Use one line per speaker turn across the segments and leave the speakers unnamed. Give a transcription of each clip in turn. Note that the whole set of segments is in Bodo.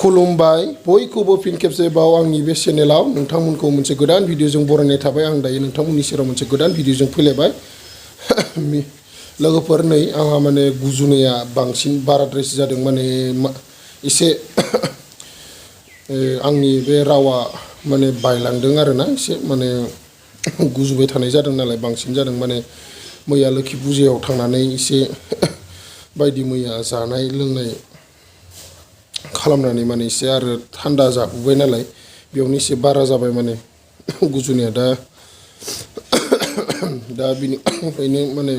खुलुमबाय बयखौबो फिन खेबसेबाव आंनि बे चेनेलाव नोंथांमोनखौ मोनसे गोदान भिडिअजों बरायनाय थाबाय। आं दायो नोंथांमोननि सेराव मोनसे गोदान भिडिअजों फैलायबाय। लोगोफोर नै आंहा माने गुजुनाया बांसिन बाराद्रायसो जादों, माने एसे आंनि बे रावा माने बायलांदों आरोना, एसे माने गुजुबाय थानाय जादों नालाय बांसिन जादों। माने मैया लोखि फुजायाव थांनानै एसे बायदि मैया जानाय लोंनाय खालामनानै माने एसे आरो थान्दा जाबोबाय नालाय बेयावनो एसे बारा जाबाय माने गुजुनाया। दा बिनिखायनो माने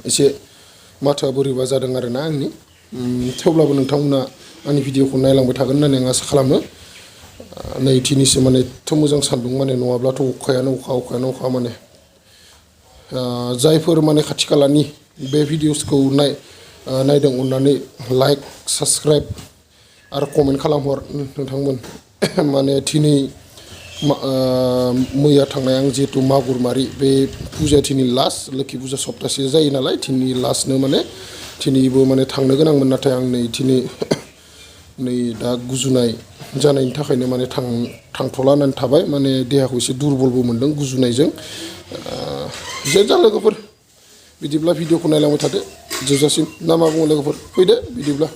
एसे माथोआ बोरैबा जादों आरोना आंनि। थेवब्लाबो नोंथांमोना आंनि भिडिअखौ नायलांबाय थागोन होननानै आं आसा खालामो। नैथिनिसो माने एथ' मोजां सान्दुं, माने नङाब्लाथ' अखायानो अखा माने जायफोर माने खाथि खालानि बे भिडिअसखौ नायदों अननानै लाइक साबस्क्राइब आरो कमेन्ट खालामहर नोंथांमोन। माने दिनै मैया थांनाय आं जिहेतु मागुरमारि बे फुजाया दिनै लास्ट, लोखि फुजा सप्तासे जायो नालाय दिनै लास्टनो माने दिनैबो माने थांनो गोनांमोन, नाथाय आं नै दा गुजुनाय जानायनि थाखायनो माने थांथ'ला होननानै थाबाय। माने देहाखौ एसे दुरबलबो मोनदों गुजुनायजों। जे जा लोगोफोर बिदिब्ला भिडिअखौ नायलांबाय थादो जोबजासिम, ना मा बुङो लोगोफोर? फैदो बिदिब्ला।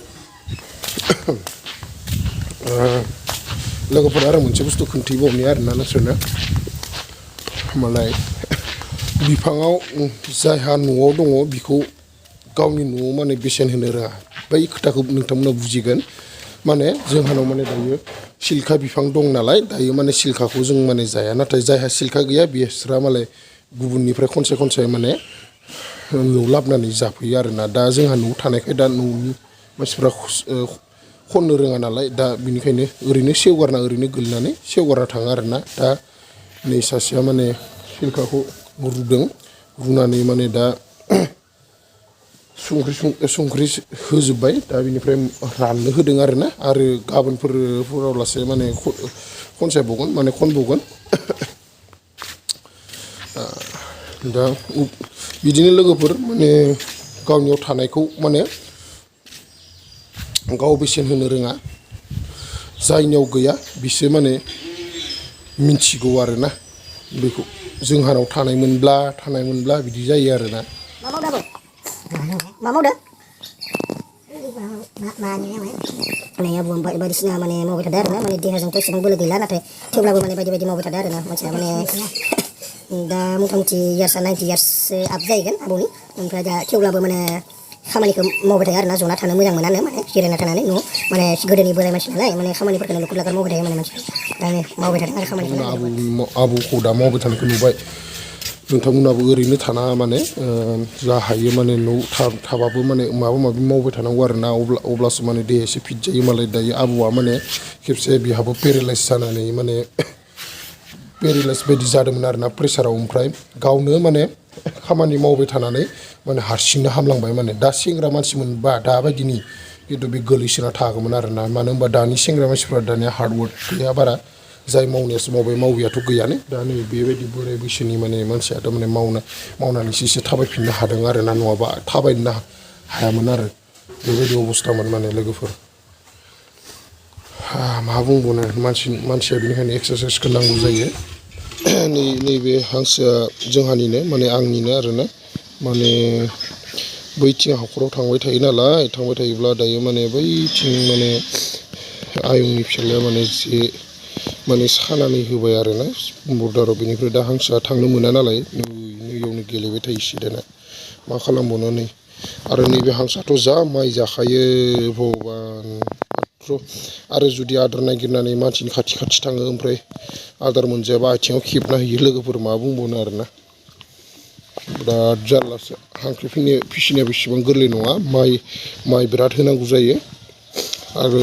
लोगोफोर आरो मोनसे बुस्थु खोन्थिबावनि आरोना नोंसोरनो। मालाय बिफाङाव जायहा न'आव दङ बिखौ गावनि न'आव माने बेसेन होनो रोङा, बै खोथाखौ नोंथांमोना बुजिगोन। माने जोंहानाव माने दायो सिलिखा बिफां दं नालाय, दायो माने सिलिखाखौ जों माने जाया, नाथाय जायहा सिलिखा गैया बिसोरहा मालाय गुबुननिफ्राय खनसे माने न'आव लाबोनानै जाफैयो आरोना। दा जोंहा न'आव थानायखाय दा न'नि मानसिफ्रा खननो रोङा नालाय, दा बिनिखायनो ओरैनो सेवगारना ओरैनो गोलैनानै सेवगारना थाङो आरोना। दा नै सासेया माने सिलिखाखौ रुनानै माने दा संख्रि होजोब्बाय, दा बिनिफ्राय राननो होदों आरोना। आरो गाबोनफोराव लासै माने खनबावगोन। दा बिदिनो लोगोफोर माने गावनियाव थानायखौ माने गाव बेसेन होनो रोङा, जायनियाव गैया बिसो माने मिन्थिगौ आरोना बेखौ। जोंहानाव थानाय मोनब्ला बिदि जायो आरोना।
मा मावदो? आबौआ बायदिसिना माने मावबाय थादों आरोना। माने देहाजोंथ' एसेबां बोलो गैला, नाथाय थेवब्लाबो माने बायदि मावबाय थादों आरोना। मानसिया माने दा मथा मथि इयार्सआ 90 इयार्ससो आप जाहैगोन आबौनि। ओमफ्राय दा थेवब्लाबो माने खामानिखौ मावबाय थायो आरोना। जना थानो मोजां मोनानो, माने जिरायना थानानै न'आव। माने गोदोनि बोराय मानसि नालाय, माने खामानिफोरखौनो लुखुर लागार मावबाय थायो माने मानसिया। दा मावबाय थादों आरो खामानिखौ।
आबौखौ दा मावबाय थानायखौ नुबाय। नोंथांमोनाबो ओरैनो थानाङा, माने जा हायो माने न'आव थाबाबो माने माबा माबि मावबाय थानांगौ आरोना। अब्लासो माने देहाया एसे फिट जायो। मालाय दायो आबौआ माने खेबसे बिहाबो पेरेलाइस जानानै माने पेरेलाइस बायदि जादोंमोन आरोना प्रेसाराव। ओमफ्राय गावनो माने खामानि मावबाय थानानै माने हारसिंनो हामलांबाय। माने दा सेंग्रा मानसि मोनबा दाबायदिनि खिन्थु बे गोलैसोना थागौमोन आरोना। मानो होनबा दानि सेंग्रा मानसिफ्रा दानिया हार्डवार्क गैया बारा, जाय मावनायासो मावबाय, मावियाथ' गैयानो। दा नै बेबायदि बोराय बैसोनि माने मानसिया थारमाने मावनानैसो एसे थाबायफिननो हादों आरोना, नङाबा थाबायनो हायामोन आरो। बेबायदि अबस्थामोन माने लोगोफोर। मा बुंबावनो, मानसिया बेनिखायनो एक्सारसाइसखौ नांगौ जायो। नैबे हांसोआ जोंहानिनो, माने आंनिनो आरोना। माने बैथिं हाखराव थांबाय थायो नालाय, थांबाय थायोब्ला दायो माने बैथिं माने आयंनि फिसाज्लाया माने जे माने सानानै होबाय आरोना बर्डाराव। बेनिफ्राय दा हांसोआ थांनो मोना नालाय, नैयावनो गेलेबाय थायो सिदाना। मा खालामबावनो नै। आरो नैबे हांसोआथ' जा माइ जाखायो भगबान। आरो जुदि आदार नागिरनानै मानसिनि खाथि थाङो, ओमफ्राय आदार मोनजायाबा आथिङाव खेबना होयो लोगोफोर। मा बुंबावनो आरोना। बिराद जारलासो। हांसो फिसिनाया बेसेबां गोरलै नङा। माइ बिराद होनांगौ जायो। आरो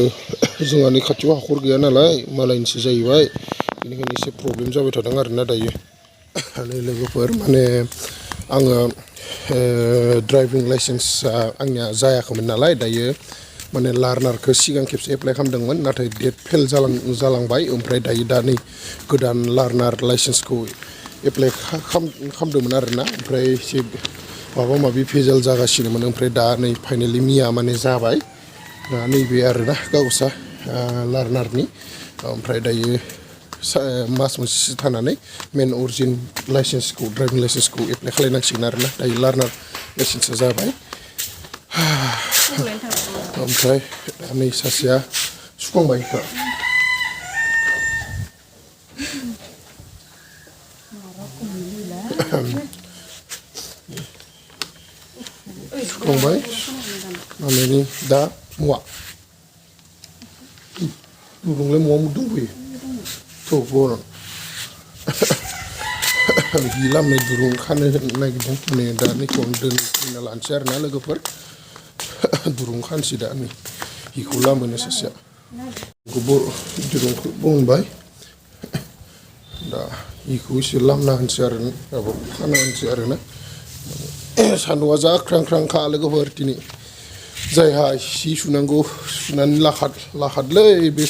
जोंहानि खाथियाव हाखर गैया नालाय, मालायनिसो जाहैबाय। बेनिखायनो एसे प्रब्लेम जाबाय थादों आरोना दायो। लोगोफोर माने आङो ड्राइभिं लाइसेन्सआ आंनिया जायाखैमोन नालाय, दायो माने लार्नारखौ सिगां खेबसे एप्लाइ खालामदोंमोन, नाथाय डेट फेल जालांबाय। ओमफ्राय दायो दा नै गोदान लार्नार लाइसेन्सखौ एप्लाइ खालामदोंमोन आरोना। ओमफ्राय एसे माबा माबि भेजाल जागासिनोमोन। ओमफ्राय दा नै फाइनालि मिया माने जाबाय। दा नैबे आरोना गावसा लार्नारनि ओमफ्राय दायो मास मोनसेसो थानानै मेन अरिजिन लाइसेन्सखौ ड्राइभिं लाइसेन्सखौ एप्लाइ खालामनांसिगोन आरोना दायो लार्नार लाइसेन्सआ जाबाय ओमफ्राय नै सासेया सुखांबाय सुखांबाय माने दा मुवा दुरुंलाय मुवा दंफैयो थ' बर' बि लामनाय दुरुं खानो नागिरदों माने दा नैखौ आं दोनना लानोसै आरोना लोगोफोर दुरुं खानोसै दा नै हिखौ लामोनो सासेया दुरुंखौ बुंबाय दा हिखौ एसे लामना होनोसै आरो माबा खाना होनोसै आरोना सान्दुंआ जा ख्रां ख्रांखा लोगोफोर दिनै जायहा सि सुनांगौ सुनानै लाखादलै बे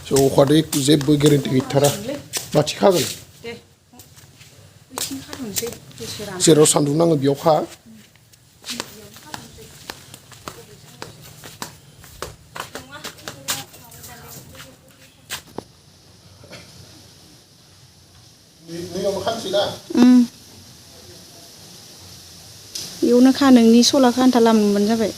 अखादै जेबो गेरेन्टि गैथारा माथि खागोन जेराव सान्दुं नाङो बेयाव खा नैयावनो खानोसै ना
बेयावनो खा नोंनि सलाखौ आन्था लामनो जाबाय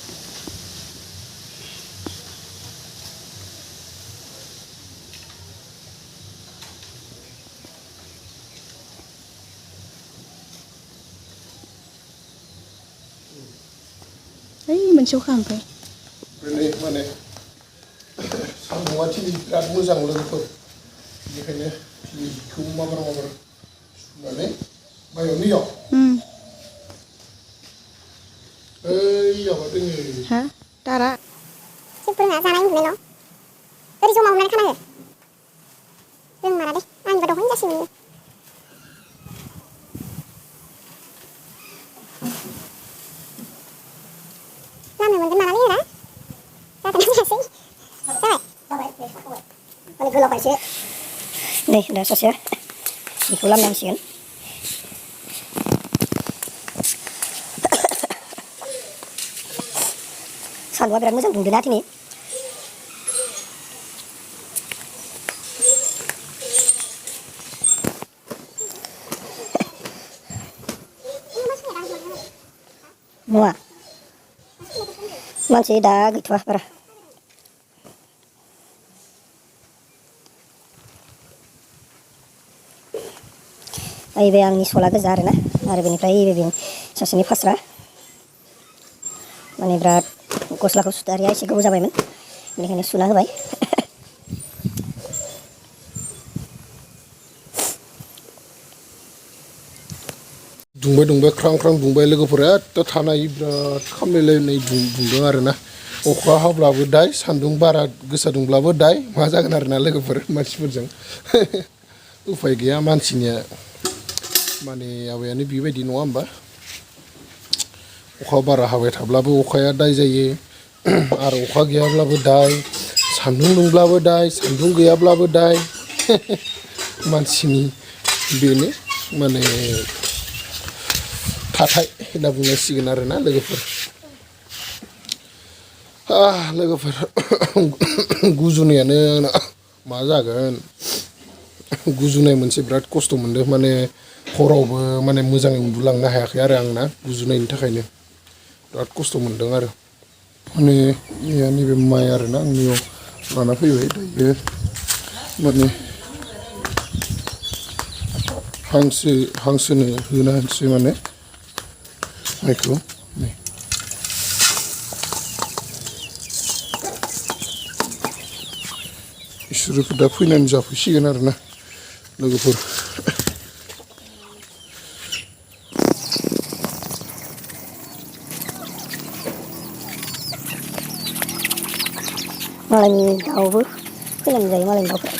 ओइ मोनसेयाव खा ओमफ्राय
माने सान्दुंआ दिनै बिराद मोजां लोगोफोर बेनिखायनो बेखौ माबार सुनानै बायनाव नैयाव ओइयाव दोङो
हा दारा
सिम्पोलना जानाय उन्दुनायल' ओरै जमा हमनानै खाना हो जों मारा दे आंनिबा दहायनो जासिगोन लामनो मोनगोन नालाय होना जादोंना जायासै जाबाय माने गोलावखायसो नै दा ससेया बेखौ लामनांसिगोन सान्दुंआ बिराद मोजां दुंदोंना दिनै मुवा मानसि दा गैथ'वा बारा बे आंनि सला गोजा आरोना आरो बेनिफ्राय बे सासेनि फास्रा माने बिराद गस्लाखौ सुथारिया एसे गोबाव जाबायमोन बेनिखायनो सुना होबाय
दुंबाय ख्रां ख्रां दुंबाय लोगोफोरा एथ' थानाय बिराद खामलायलायनाय दुंदों आरोना अखा हाब्लाबो दाय सान्दुं बारा गोसा दुंब्लाबो दाय मा जागोन आरोना लोगोफोर मानसिफोरजों उफाय गैया मानसिनिया माने आबायानो बेबायदि नङा होमबा अखा बारा हाबाय थाब्लाबो अखाया दाय जायो आरो अखा गैयाब्लाबो दाय सान्दुं दुंब्लाबो दाय सान्दुं गैयाब्लाबो दाय मानसिनि बेनो माने थाथाय होनना बुंनांसिगोन आरोना लोगोफोर लोगोफोर गुजुनायानो मा जागोन गुजुनाय मोनसे बिराद खस्थ' मोनदों माने हरावबो माने मोजाङै उन्दुलांनो हायाखै आरो आंना गुजुनायनि थाखायनो बिराद खस्थ' मोनदों आरो माने नैबे माइ आरोना आंनियाव लाना फैबाय दायो माने हांसोनो होना होनोसै माने माइखौ बिसोरो दा फैनानै जाफैसिगोन आरोना लोगोफोर
मालायनि दाउबो फैनानै जायो मालायनि दाउफोरा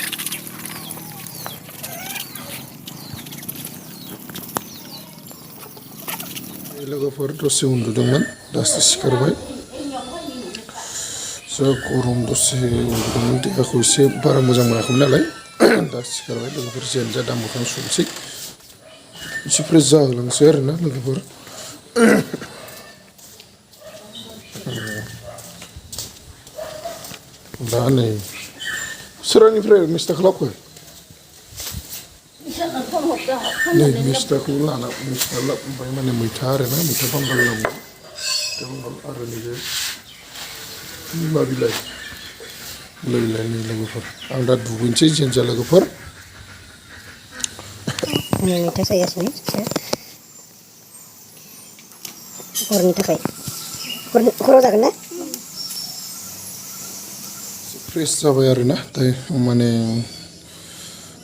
लोगोफोर दसे उन्दुदोंमोन दासो सिखारबाय जा गरम दसे उन्दुदोंमोन देहाखौ एसे बारा मोजां मोनाखैमोन नालाय दा सिखारबाय लोगोफोर जियानो जा दा मोखां सुनोसै एसे फ्रेस जाहोलांसै आरोना लोगोफोर दा नै सोरांनिफ्राय मिस्टा खालामखो नै मिस्टाखौ लाना मिस्टा लाबोबाय माने मैथा आरोना मैथा बांगाल लाबोबाय मैथा बांगाल आरो नैबे निमा बिलाइ नै लोगोफोर आं दा दुगैनोसै जेनजा लोगोफोर
मैथा सायासै हरनि थाखाय हराव जागोन ना
फ्रेश जाबाय आरोना दायो माने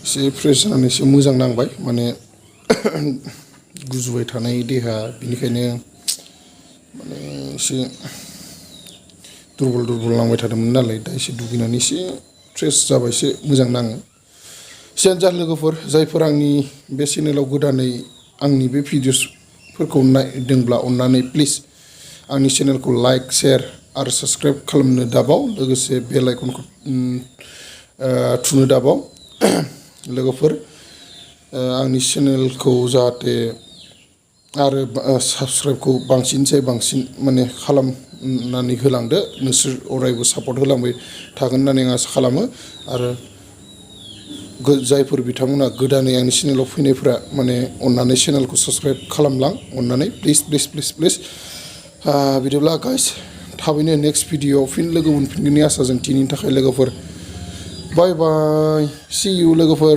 एसे फ्रेश जानानै एसे मोजां नांबाय माने गुजुबाय थानाय देहा बेनिखायनो माने एसे दुरबल नांबाय थादोंमोन नालाय दा एसे दुगैनानै एसे फ्रेश जाबाय एसे मोजां नाङो जियानो जा लोगोफोर जायफोर आंनि बे चेनेलाव गोदानै आंनि बे भिडिअसफोरखौ नायदोंब्ला अननानै प्लिज आंनि चेनेलखौ लाइक शेयार आरो साबस्क्राइब खालामनो दाबाव लोगोसे बेल आइकनखौ थुनो दाबाव लोगोफोर आंनि चेनेलखौ जाहाथे आरो साबस्क्राइबखौ बांसिनसाय बांसिन माने खालामनानै होलांदो नोंसोर अरायबो सापर्ट होलांबाय थागोन होननानै आं आसा खालामो आरो जायफोर बिथांमोना गोदानै आंनि चेनेलाव फैनायफोरा माने अननानै चेनेलखौ साबस्क्राइब खालामलां अननानै प्लिज बिदिब्ला गाइस थाबैनो नेक्स्ट भिडिअआव फिन लोगो मोनफिनगोननि आसाजों दिनैनि थाखाय लोगोफोर बाय बाय सि इउ लोगोफोर